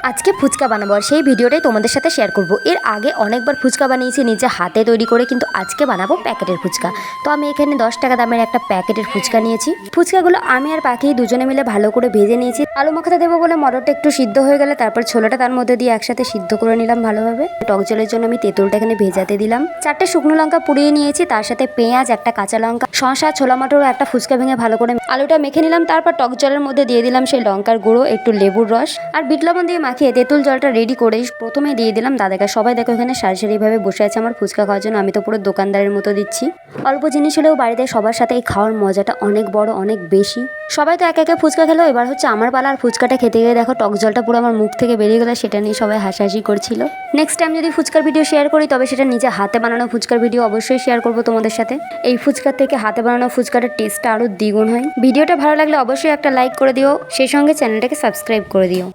আজকে ফুচকা বানাবো আর সেই ভিডিওটাই তোমাদের সাথে শেয়ার করব। এর আগে অনেকবার ফুচকা বানিয়েছি নিজে হাতে তৈরি করে, কিন্তু আজকে বানাবো প্যাকেটের ফুচকা। তো আমি এখানে 10 টাকা দামের একটা প্যাকেটের ফুচকা নিয়েছি। ফুচকাগুলো আমি আর পাখি দুজনে মিলে ভালো করে ভেজে নিয়েছি। আলু মাখাতে দেবো বলে মটরটা একটু সিদ্ধ হয়ে গেলে তারপর ছোলাটা তার মধ্যে দিয়ে একসাথে সিদ্ধ করে নিলাম ভালোভাবে। টক জলের জন্য আমি তেঁতুলটা এখানে ভেজাতে দিলাম। 4টে শুকনো লঙ্কা পুড়িয়ে নিয়েছি, তার সাথে পেঁয়াজ, একটা কাঁচা লঙ্কা, শসা, ছোলা মটর, একটা ফুচকা ভেঙে ভালো করে আলুটা মেখে নিলাম। তারপর টক জলের মধ্যে দিয়ে দিলাম সেই লঙ্কার গুঁড়ো, একটু লেবুর রস আর বিট লবণ দিয়ে মাখিয়ে তেঁতুল জলটা রেডি করে প্রথমে দিয়ে দিলাম দাদাকে। সবাই দেখো এখানে সারি সারিভাবে বসে আছে আমার ফুচকা খাওয়ার জন্য। আমি তো পুরো দোকানদারের মতো দিচ্ছি। অল্প জিনিস হলেও বাড়িতে সবার সাথে এই খাওয়ার মজাটা অনেক বড়, অনেক বেশি। সবাই তো এক একে ফুচকা খেলো, এবার হচ্ছে আমার পালা। আর ফুচকাটা খেতে গিয়ে দেখো টক জলটা পুরো আমার মুখ থেকে বেরিয়ে গেলো, সেটা নিয়ে সবাই হাসাহাসি করছিল। নেক্সট টাইম যদি ফুচকার ভিডিও শেয়ার করি তবে সেটা নিজে হাতে বানানো ফুচকার ভিডিও অবশ্যই শেয়ার করবো তোমাদের সাথে। এই ফুচকার থেকে হাতে বানানো ফুচকাটার টেস্টটা আরও দ্বিগুণ হয়। ভিডিওটা ভালো লাগলে অবশ্যই একটা লাইক করে দিও, সেই সঙ্গে চ্যানেলটাকে সাবস্ক্রাইব করে দিও।